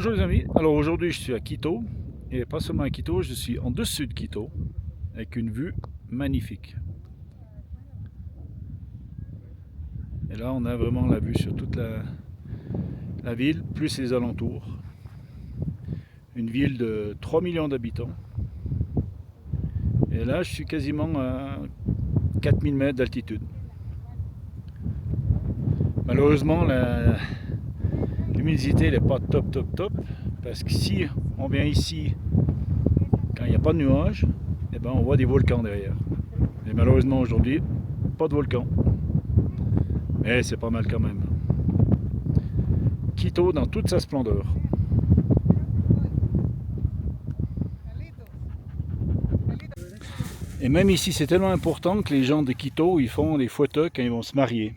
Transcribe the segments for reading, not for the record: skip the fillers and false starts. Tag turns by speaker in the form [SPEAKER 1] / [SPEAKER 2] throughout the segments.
[SPEAKER 1] Bonjour les amis, alors aujourd'hui je suis à Quito, et pas seulement à Quito, je suis en dessus de Quito, avec une vue magnifique. Et là on a vraiment la vue sur toute la ville, plus les alentours. Une ville de 3 millions d'habitants. Et là je suis quasiment à 4000 mètres d'altitude. Malheureusement l'humidité n'est pas top, parce que si on vient ici quand il n'y a pas de nuages, eh ben on voit des volcans derrière. Mais malheureusement aujourd'hui, pas de volcan. Mais c'est pas mal quand même. Quito dans toute sa splendeur. Et même ici, c'est tellement important que les gens de Quito, ils font des photos quand ils vont se marier.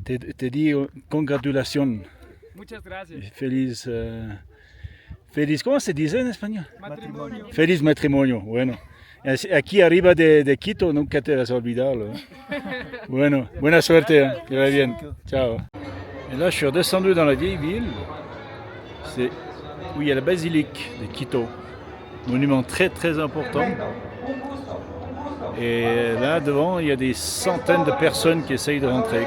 [SPEAKER 1] Te digo congratulations.
[SPEAKER 2] Muchas gracias.
[SPEAKER 1] Feliz, feliz, ¿cómo se dice en español?
[SPEAKER 2] Matrimonio.
[SPEAKER 1] Feliz matrimonio, bueno. Aquí arriba de Quito nunca te vas a olvidarlo. Bueno, buena suerte, hein. Que va bien. Ciao. Et là, je suis redescendu dans la vieille ville. C'est où il y a la basilique de Quito. Monument très important. Et là, devant, il y a des centaines de personnes qui essayent de rentrer.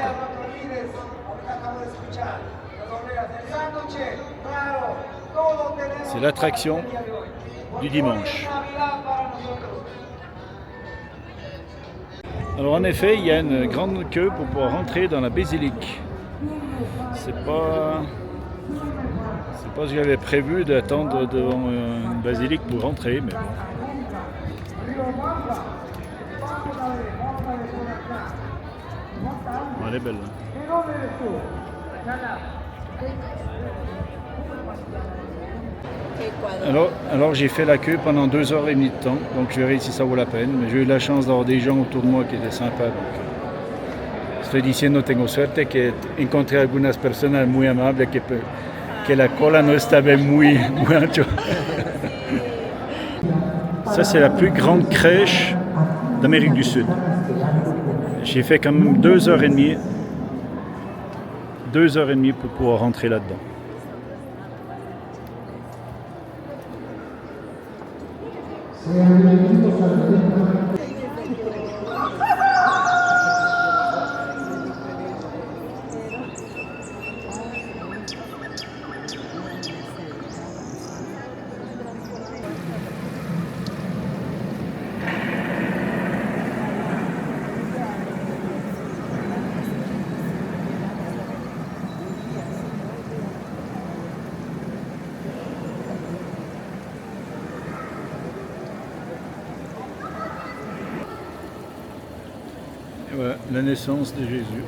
[SPEAKER 1] C'est l'attraction du dimanche. Alors en effet, il y a une grande queue pour pouvoir rentrer dans la basilique. C'est pas ce que j'avais prévu d'attendre devant une basilique pour rentrer, mais bon. Elle est belle. Alors j'ai fait la queue pendant 2h30 de temps, donc je verrai si ça vaut la peine. Mais j'ai eu la chance d'avoir des gens autour de moi qui étaient sympas. Estoy diciendo, tengo suerte que encontré algunas personas muy amables que la cola no estaba muy ancho. Ça c'est la plus grande crèche d'Amérique du Sud. J'ai fait quand même 2h30 pour pouvoir rentrer là-dedans. Et voilà, la naissance de Jésus.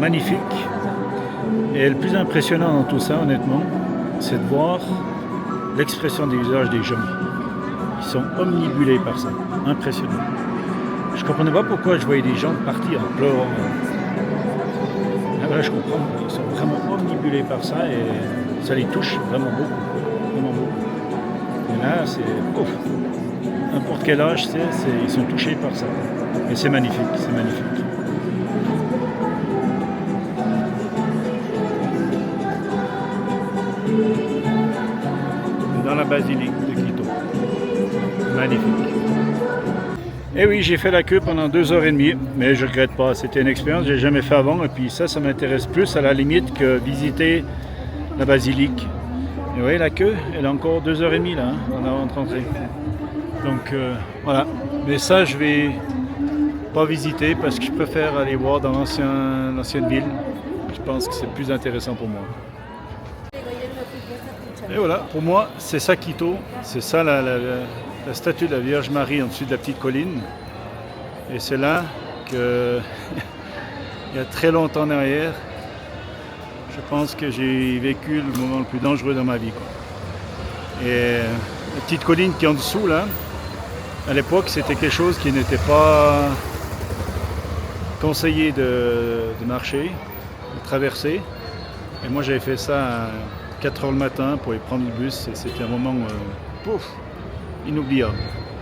[SPEAKER 1] magnifiques. Et le plus impressionnant dans tout ça, honnêtement, c'est de voir l'expression des visages des gens. Ils sont omnibulés par ça. Impressionnant. Je ne comprenais pas pourquoi je voyais des gens partir en pleurant. Là, je comprends. Ils sont vraiment omnibulés par ça et ça les touche vraiment beaucoup. Vraiment beaucoup. Et là, c'est... Ouf. N'importe quel âge, ils sont touchés par ça. Et c'est magnifique, c'est magnifique. Dans la basilique de Quito. Magnifique. Et oui, j'ai fait la queue pendant 2h30, mais je ne regrette pas. C'était une expérience que je n'ai jamais fait avant. Et puis ça m'intéresse plus à la limite que visiter la basilique. Et vous voyez, la queue, elle est encore 2h30 là, avant de rentrer. Donc voilà. Mais ça, je vais pas visiter parce que je préfère aller voir dans l'ancienne ville. Je pense que c'est plus intéressant pour moi. Et voilà, pour moi, c'est ça Quito. C'est ça la statue de la Vierge Marie en dessus de la petite colline. Et c'est là que, il y a très longtemps en arrière, je pense que j'ai vécu le moment le plus dangereux dans ma vie, quoi. Et la petite colline qui est en dessous, là, à l'époque, c'était quelque chose qui n'était pas conseillé de marcher, de traverser. Et moi, j'avais fait ça à 4 h le matin pour aller prendre le bus. Et c'était un moment inoubliable.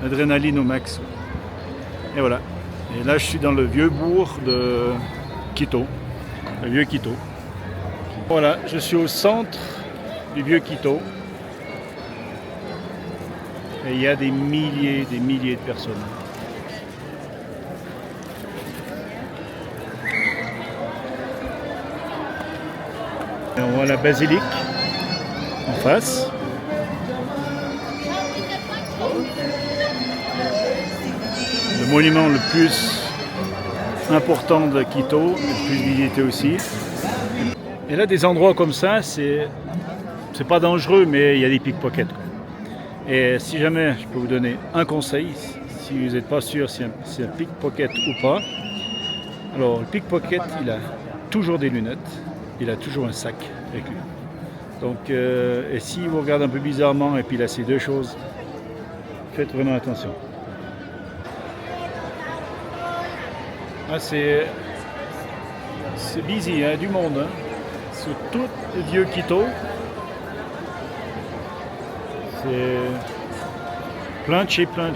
[SPEAKER 1] Adrénaline au max. Et voilà. Et là, je suis dans le vieux bourg de Quito. Le vieux Quito. Voilà, je suis au centre du vieux Quito. Et il y a des milliers de personnes. Et on voit la basilique en face. Le monument le plus important de Quito, le plus visité aussi. Et là, des endroits comme ça, c'est pas dangereux, mais il y a des pickpockets. Et si jamais je peux vous donner un conseil, si vous n'êtes pas sûr si c'est un pickpocket ou pas, alors le pickpocket, il a toujours des lunettes, il a toujours un sac avec lui. Donc, et si vous regardez un peu bizarrement et puis il a ces deux choses, faites vraiment attention. Ah, c'est busy, hein, du monde, hein, sur tout le vieux Quito. C'est plein de chez plein.